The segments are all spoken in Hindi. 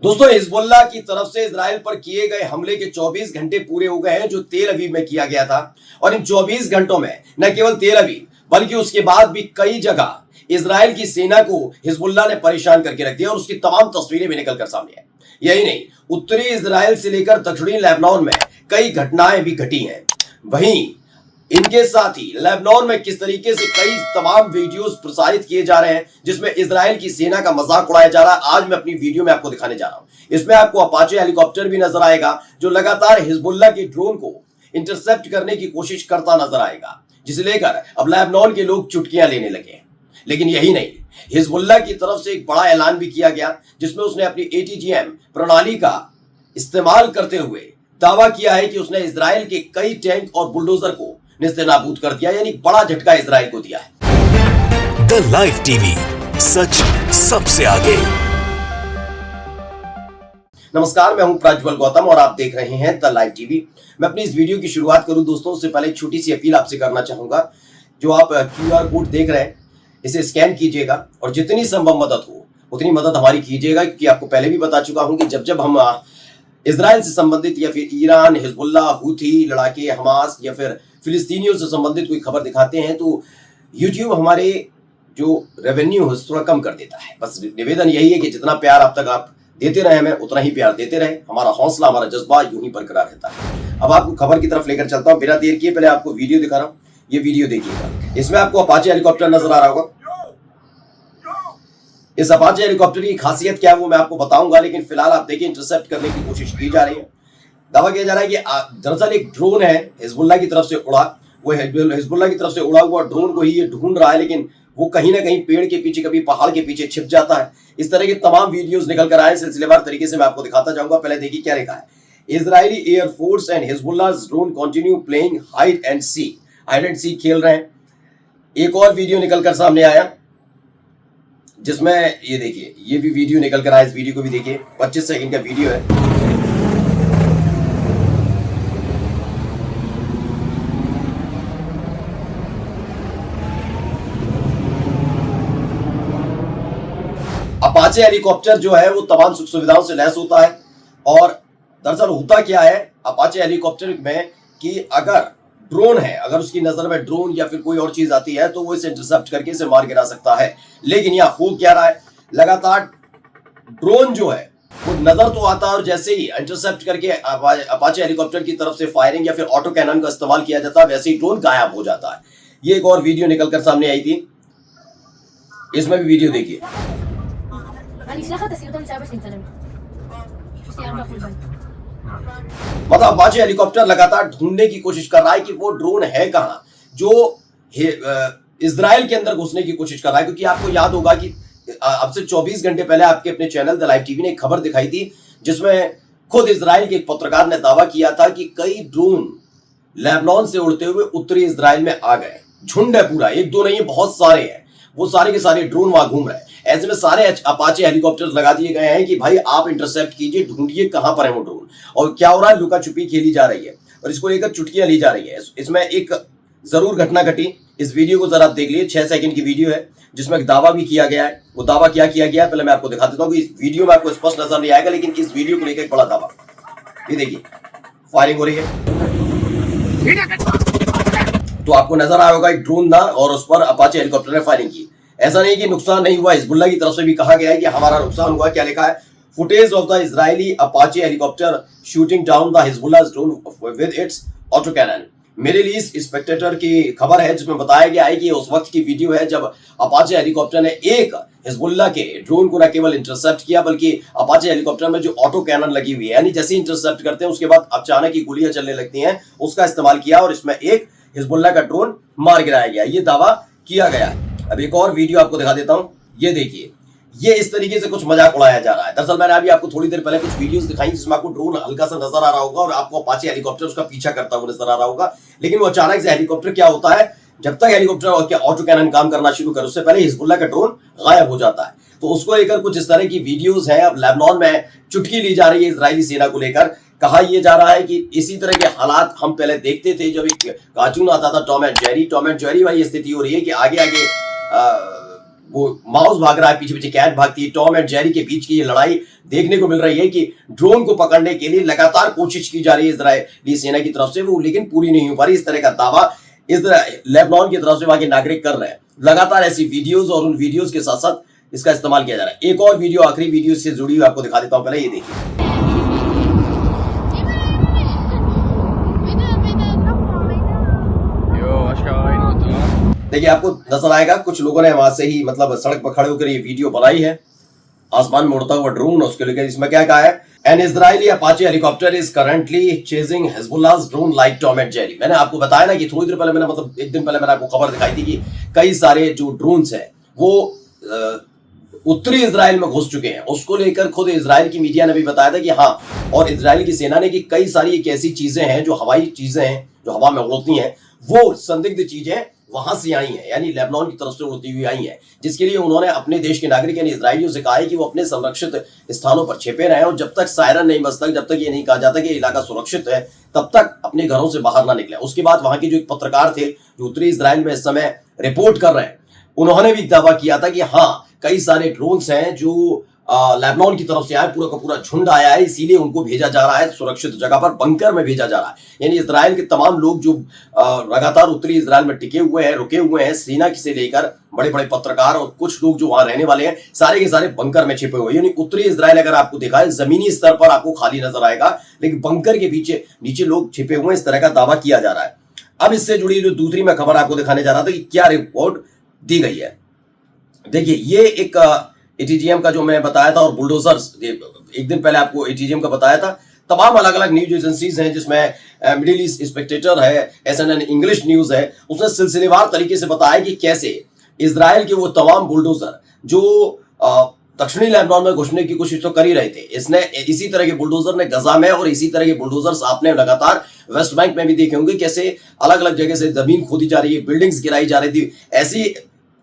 दोस्तों, हिजबुल्लाह की तरफ से इजराइल पर किए गए हमले के 24 घंटे पूरे हो गए हैं, जो तेल अवीव में किया गया था। और इन 24 घंटों में न केवल तेल अवीव बल्कि उसके बाद भी कई जगह इजराइल की सेना को हिजबुल्लाह ने परेशान करके रख दिया और उसकी तमाम तस्वीरें भी निकलकर सामने आई। यही नहीं, उत्तरी इजराइल से लेकर दक्षिणी लेबनान में कई घटनाएं भी घटी हैं। वहीं इनके साथ ही लेबनान में किस तरीके से कई तमाम वीडियोस प्रसारित किए जा रहे हैं जिसमें इजराइल की सेना का मजाक उड़ाया जा रहा है। आज मैं अपनी वीडियो में आपको दिखाने जा रहा हूं। इसमें आपको अपाचे हेलीकॉप्टर भी नजर आएगा जो लगातार हिजबुल्लाह के ड्रोन को इंटरसेप्ट करने की कोशिश करता नजर आएगा, जिसे लेकर अब लेबनान के लोग चुटकियां लेने लगे। लेकिन यही नहीं, हिजबुल्लाह की तरफ से एक बड़ा ऐलान भी किया गया जिसमें उसने अपनी ATGM प्रणाली का इस्तेमाल करते हुए दावा किया है कि उसने इजराइल के कई टैंक और बुलडोजर को नेस्तनाबूद कर दिया, यानी बड़ा झटका इजराइल को दिया है। द लाइव टीवी, सच सबसे आगे। नमस्कार, मैं हूं प्रज्वल गौतम और आप देख रहे हैं द लाइव टीवी। मैं अपनी इस वीडियो की शुरुआत करूं दोस्तों, उससे पहले एक छोटी सी अपील आपसे करना चाहूंगा। जो आप QR कोड देख रहे हैं, इसे स्कैन कीजिएगा और जितनी संभव मदद हो उतनी मदद हमारी कीजिएगा, क्योंकि आपको पहले भी बता चुका हूं कि जब हम इजराइल से संबंधित या फिर ईरान, हिजबुल्लाह, हूथी लड़ाके, हमास या फिर फिलिस्तीनियों से संबंधित कोई खबर दिखाते हैं तो YouTube हमारे जो रेवेन्यू है थोड़ा कम कर देता है। बस निवेदन यही है कि जितना प्यार अब तक आप देते रहे हमें, उतना ही प्यार देते रहे। हमारा हौसला, हमारा जज्बा यूं ही बरकरार रहता है। अब आपको खबर की तरफ लेकर चलता हूं बिना देर किए। पहले आपको वीडियो दिखा रहा हूं, ये वीडियो देखिएगा। इसमें आपको अपाचे हेलीकॉप्टर नजर आ रहा होगा। इस अपाचे हेलीकॉप्टर की खासियत क्या है वो मैं आपको बताऊंगा, लेकिन फिलहाल आप देखिए इंटरसेप्ट करने की कोशिश की जा रही है। दावा किया जा रहा है कि दरअसल एक ड्रोन है हिजबुल्लाह की तरफ से उड़ा, वो हिजबुल्लाह की तरफ से उड़ा हुआ ड्रोन को ही ये ढूंढ रहा है, लेकिन वो कहीं ना कहीं पेड़ के पीछे, कभी पहाड़ के पीछे छिप जाता है। इस तरह के तमाम वीडियोस निकल कर आए, सिलसिलेवार तरीके से मैं आपको दिखाता जाऊंगा। पहले देखिए क्या लिखा है। Israeli air force and Hezbollah's drone continue playing hide and seek खेल रहे हैं। एक और वीडियो निकल कर सामने आया जिसमें ये देखिए, ये भी वीडियो निकल कर आया। इस वीडियो को भी देखिए, 25 सेकंड का वीडियो है। अपाचे हेलीकॉप्टर जो है वो तमाम सुख सुविधाओं से लैस होता है। और दरअसल होता क्या है अपाचे हेलीकॉप्टर में कि अगर ड्रोन है, अगर उसकी नजर में ड्रोन या फिर कोई और चीज आती है तो वो इसे इंटरसेप्ट करके इसे मार गिरा सकता है। लेकिन यहाँ हो क्या रहा है, लगातार ड्रोन जो है वो नजर तो आता है और जैसे ही इंटरसेप्ट करके अपाचे हेलीकॉप्टर की तरफ से फायरिंग या फिर ऑटो कैनन का इस्तेमाल किया जाता है, वैसे ही ड्रोन गायब हो जाता है। ये एक और वीडियो निकलकर सामने आई थी, इसमें भी वीडियो देखिए। मतलब अपाचे हेलीकॉप्टर लगातार ढूंढने की कोशिश कर रहा है कि वो ड्रोन है कहां जो इजराइल के अंदर घुसने की कोशिश कर रहा है। क्योंकि आपको याद होगा कि अब से 24 घंटे पहले आपके अपने चैनल द लाइव टीवी ने एक खबर दिखाई थी जिसमें खुद इजराइल के एक पत्रकार ने दावा किया था कि कई ड्रोन लेबनान से उड़ते हुए उत्तरी इजराइल में आ गए। झुंड है पूरा, एक दो नहीं है, बहुत सारे हैं। वो सारे के सारे ड्रोन वहां घूम रहे हैं। ऐसे में सारे अपाचे हेलीकॉप्टर लगा दिए गए हैं कि भाई आप इंटरसेप्ट कीजिए, ढूंढिए कहां पर है वो ड्रोन। और क्या हो रहा है, लुका छुपी खेली जा रही है और इसको लेकर चुटकियां ली जा रही है। इसमें एक जरूर घटना घटी, इस वीडियो को जरा देख लिए। 6 सेकंड की वीडियो है जिसमें एक दावा भी किया गया है। वो दावा क्या किया गया है पहले मैं आपको दिखा देता हूं कि इस वीडियो में आपको स्पष्ट नजर नहीं आएगा, लेकिन इस वीडियो को लेकर एक बड़ा दावा। ये देखिए, फायरिंग हो रही है तो आपको नजर आया होगा एक ड्रोन था और उस पर अपाचे हेलीकॉप्टर ने फायरिंग की। ऐसा नहीं कि नुकसान नहीं हुआ, हिजबुल्लाह की तरफ से भी कहा गया है कि हमारा नुकसान हुआ। क्या लिखा है, footage of the Israeli Apache helicopter shooting down the Hezbollah's drone with its auto cannon. Middle East Spectator की खबर है जिसमें बताया गया है कि उस वक्त की वीडियो है जब अपाचे हेलीकॉप्टर ने एक हिजबुल्लाह के ड्रोन को न केवल इंटरसेप्ट किया बल्कि अपाचे हेलीकॉप्टर में जो ऑटो कैनन लगी हुई है, यानी जैसे इंटरसेप्ट करते हैं उसके बाद अचानक ही गोलियां चलने लगती हैं, उसका इस्तेमाल किया और इसमें एक हिजबुल्लाह का ड्रोन मार गिराया गया। ये दावा किया गया है। अब एक और वीडियो आपको दिखा देता हूं, ये देखिए। ये इस तरीके से कुछ मजाक उड़ाया जा रहा है। दरअसल मैंने अभी आपको थोड़ी देर पहले कुछ वीडियोस दिखाई जिसमें आपको ड्रोन हल्का सा नजर आ रहा होगा और आपको अपाचे हेलीकॉप्टर उसका पीछा करता हुआ नजर आ रहा होगा। लेकिन वो अचानक से हेलीकॉप्टर क्या होता है, जब तक हेलीकॉप्टर और ऑटो कैनन काम करना शुरू करे उससे पहले हिजबुल्लाह का ड्रोन गायब हो जाता है। तो उसको लेकर कुछ इस तरह की वीडियोस है। अब लेबनान में चुटकी ली जा रही है इजरायली सेना को लेकर। कहा यह जा रहा है कि इसी तरह के हालात हम पहले देखते थे जब एक कार्टून आता था टॉम एंड जेरी वाली स्थिति हो रही है कि आगे आगे वो माउस भाग रहा है, पीछे पीछे कैट भागती है, टॉम एंड जेरी के बीच की ये लड़ाई देखने को मिल रही है कि ड्रोन को पकड़ने के लिए लगातार कोशिश की जा रही है इजरायली सेना की तरफ से, वो लेकिन पूरी नहीं हो पा रही। इस तरह का दावा लेबनान की तरफ से वहां के नागरिक कर रहे हैं। लगातार ऐसी वीडियोस और उन वीडियोस के साथ साथ इसका इस्तेमाल किया जा रहा है। एक और वीडियो, आखिरी वीडियो से जुड़ी हुई आपको दिखा देता हूं, पहले ये देखिए। देखिए, आपको नजर आएगा कुछ लोगों ने वहां से ही मतलब सड़क पर खड़े होकर ये वीडियो बनाई है, आसमान में उड़ता हुआ ड्रोन, उसके लेकर इसमें क्या कहा है, an Israeli Apache helicopter is currently chasing Hezbollah's drone like Tom and Jerry. मैंने आपको बताया ना कि थोड़ी देर पहले मैंने मतलब एक दिन पहले मैंने आपको खबर दिखाई थी कि कई सारे जो ड्रोन्स हैं वो उत्तरी इजराइल में घुस चुके हैं। उसको लेकर खुद इजराइल की मीडिया ने भी बताया था कि हाँ, और इजराइल की सेना ने कि कई सारी एक ऐसी चीजें हैं जो हवाई चीजें हैं जो हवा में उड़ती हैं, वो संदिग्ध चीजें वहां से आई हैं, यानी लेबनान की तरफ से उड़ती हुई आई हैं, जिसके लिए उन्होंने अपने देश के नागरिक यानी इजरायलियों से कहा है कि वो अपने संरक्षित स्थानों पर छिपे रहें और जब तक सायरन नहीं बजता, जब तक ये नहीं कहा जाता कि इलाका सुरक्षित है, तब तक अपने घरों से बाहर ना निकले। उसके बाद वहां के जो एक पत्रकार थे जो उत्तरी इजराइल में इस समय रिपोर्ट कर रहे हैं, उन्होंने भी दावा किया था कि हाँ, कई सारे ड्रोन्स हैं जो लेबनान की तरफ से आए, पूरा का पूरा झुंड आया है, इसीलिए उनको भेजा जा रहा है सुरक्षित जगह पर, बंकर में भेजा जा रहा है। यानी इजराइल के तमाम लोग जो लगातार उत्तरी इजराइल में टिके हुए हैं, रुके हुए हैं, सेना से लेकर बड़े बड़े पत्रकार और कुछ लोग जो वहां रहने वाले हैं, सारे के सारे बंकर में छिपे हुए हैं। यानी उत्तरी इजराइल अगर आपको देखा है जमीनी स्तर पर आपको खाली नजर आएगा, लेकिन बंकर के पीछे नीचे लोग छिपे हुए हैं, इस तरह का दावा किया जा रहा है। अब इससे जुड़ी जो दूसरी मैं खबर आपको दिखाने जा रहा था कि क्या रिपोर्ट दी गई है। देखिए, ये एक एटीजीएम का जो मैं बताया था और बुलडोजर्स, एक दिन पहले आपको एटीजीएम का बताया था, तमाम अलग अलग न्यूज एजेंसीज हैं जिसमें मिडिल ईस्ट स्पेक्टेटर है, एसएनएन इंग्लिश न्यूज है, उसने सिलसिलेवार तरीके से बताया कि कैसे इजराइल के वो तमाम बुलडोजर जो दक्षिणी लेबनान में घुसने की कोशिश तो कर ही रहे थे, इसने इसी तरह के बुलडोजर ने गजा में, और इसी तरह के बुलडोजर्स आपने लगातार वेस्ट बैंक में भी देखे होंगे, कैसे अलग अलग जगह से जमीन खोदी जा रही है, बिल्डिंग्स गिराई जा रही थी। ऐसी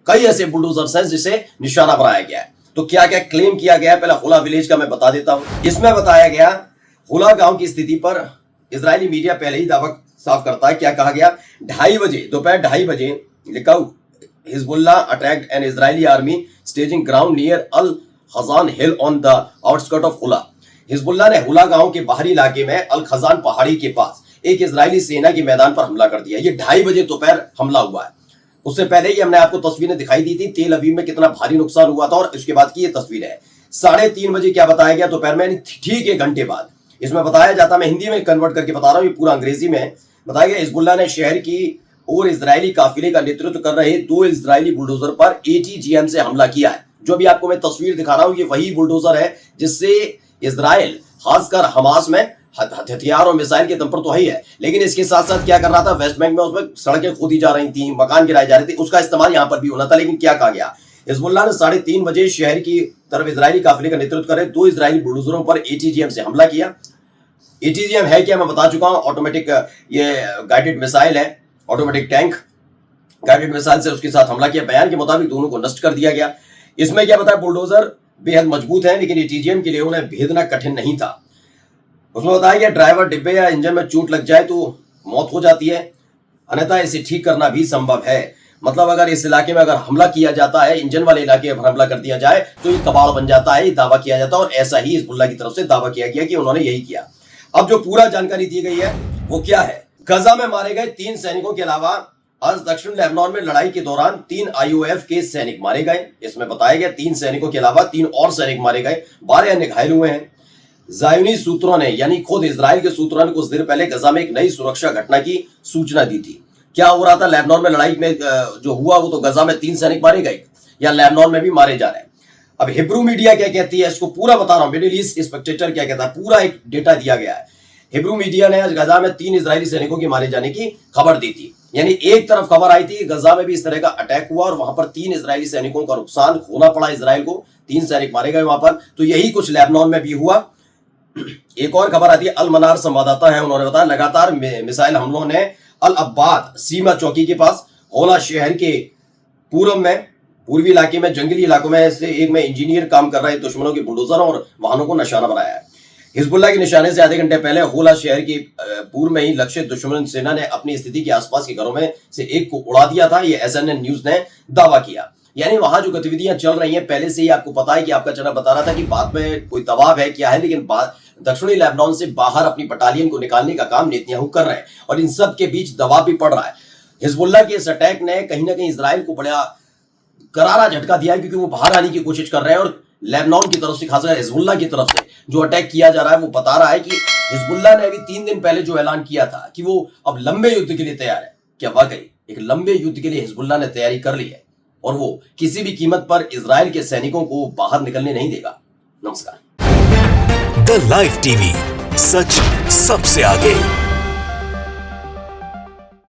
कई ऐसे बुलडोजर्स हैं जिसे निशाना बनाया गया है। तो क्या क्या क्लेम किया गया है, पहले हुला विलेज का मैं बता देता हूं। इसमें बताया गया हुला गांव की स्थिति पर इजरायली मीडिया पहले ही दावा साफ करता है। क्या कहा गया, 2:30 बजे, दोपहर 2:30 बजे लिखा, Hezbollah attacked an Israeli army staging ground near al Khazan hill on the outskirt of Hula. Hezbollah ने हुला गांव के बाहरी इलाके में अल खजान पहाड़ी के पास एक इजरायली सेना के मैदान पर हमला कर दिया। ये 2:30 बजे दोपहर हमला हुआ है। उससे पहले ही हमने आपको तस्वीरें दिखाई दी थी, तेल अवीव में कितना भारी नुकसान हुआ था, और इसके बाद की ये तस्वीर है। 3:30 बजे क्या बताया गया, दोपहर में, ठीक 1 घंटे बाद इसमें बताया जाता, मैं हिंदी में कन्वर्ट करके बता रहा हूं, ये पूरा अंग्रेजी में बताया गया। हिजबुल्लाह ने शहर की और इजरायली काफिले का नेतृत्व कर रहे 2 इजरायली बुलडोजर पर एटीजीएम से हमला किया है। जो भी आपको मैं तस्वीर दिखा रहा हूं, ये वही बुलडोजर है जिससे इजराइल खासकर हमास में हथियार और मिसाइल के दम पर तो ही है, लेकिन इसके साथ साथ क्या कर रहा था, वेस्ट बैंक में उसमें सड़कें खोदी जा रही थी, मकान गिराए जा रहे थे, उसका इस्तेमाल यहां पर भी होना था। लेकिन क्या कहा गया, हिजबुल्लाह ने 3:30 बजे शहर की तरफ इजरायली काफिले का नेतृत्व कर रहे 2 इजरायली बुलडोजरों पर एटीजीएम से हमला किया। एटीजीएम है क्या, मैं बता चुका हूं, ऑटोमेटिक ये गाइडेड मिसाइल है, ऑटोमेटिक टैंक गाइडेड मिसाइल से उसके साथ हमला किया। बयान के मुताबिक दोनों को नष्ट कर दिया गया। इसमें क्या बताया, बुलडोजर बेहद मजबूत है, लेकिन एटीजीएम के लिए उन्हें भेदना कठिन नहीं था। उसमें बताया गया ड्राइवर डिब्बे या इंजन में चोट लग जाए तो मौत हो जाती है, अन्यथा इसे ठीक करना भी संभव है। मतलब अगर इस इलाके में अगर हमला किया जाता है, इंजन वाले इलाके में हमला कर दिया जाए तो ये कबाड़ बन जाता है, ये दावा किया जाता है, और ऐसा ही हिजबुल्लाह की तरफ से दावा किया गया कि उन्होंने यही किया। अब जो पूरा जानकारी दी गई है वो क्या है, गजा में मारे गए 3 सैनिकों के अलावा आज दक्षिण लेबनान में लड़ाई के दौरान 3 आईओएफ के सैनिक मारे गए। इसमें बताया गया 3 सैनिकों के अलावा 3 और सैनिक मारे गए, 12 अन्य घायल हुए हैं। ज़ायोनी सूत्रों ने, यानी खुद इजराइल के सूत्रों ने कुछ देर पहले गजा में एक नई सुरक्षा घटना की सूचना दी थी। क्या हो रहा था, लेबनान में लड़ाई में जो हुआ वो तो गजा में 3 सैनिक मारे गए, या लेबनान में भी मारे जा रहे हैं। अब हिब्रू मीडिया क्या कहती है, इसको पूरा बता रहा हूं, मिडिल ईस्ट स्पेक्टेटर क्या कहता है, पूरा एक डेटा दिया गया है। हिब्रू मीडिया ने आज गजा में 3 इजरायली सैनिकों के मारे जाने की खबर दी थी। यानी एक तरफ खबर आई थी गजा में भी इस तरह का अटैक हुआ और वहां पर 3 इजरायली सैनिकों का नुकसान होना पड़ा इजराइल को, 3 सैनिक मारे गए वहां पर, तो यही कुछ लेबनान में भी हुआ। एक और खबर आती है, अल मनार संवाददाता है, उन्होंने बताया लगातार मिसाइल हमलों ने अल अब्बाद सीमा चौकी के पास होला शहर के पूर्वी इलाके में जंगली इलाकों में से एक में इंजीनियर काम कर रहे दुश्मनों के बुलडोजर और वाहनों को निशाना बनाया है। हिजबुल्लाह के निशाने से आधे घंटे पहले होला शहर के पूर्व में ही लक्षित दुश्मन सेना ने अपनी स्थिति के आसपास के घरों में से एक को उड़ा दिया था, यह एसएनएन न्यूज ने दावा किया। यानी वहां जो गतिविधियां चल रही हैं पहले से ही आपको पता है कि आपका चैनल बता रहा था कि बाद में कोई दबाव है क्या है, लेकिन दक्षिणी लेबनान से बाहर अपनी बटालियन को निकालने का काम नेतन्याहू कर रहे हैं और इन सब के बीच दबाव भी पड़ रहा है। हिजबुल्लाह के इस अटैक ने कहीं ना कहीं इजराइल को बड़ा करारा झटका दिया है, क्योंकि वो बाहर आने की कोशिश कर रहे हैं और लेबनान की तरफ से, खासकर हिजबुल्लाह की तरफ से जो अटैक किया जा रहा है वो बता रहा है कि हिजबुल्लाह ने अभी 3 दिन पहले जो ऐलान किया था कि वो अब लंबे युद्ध के लिए तैयार है, क्या वाकई एक लंबे युद्ध के लिए हिजबुल्लाह ने तैयारी कर ली है और वो किसी भी कीमत पर इजराइल के सैनिकों को बाहर निकलने नहीं देगा। नमस्कार। द लाइव टीवी, सच सबसे आगे।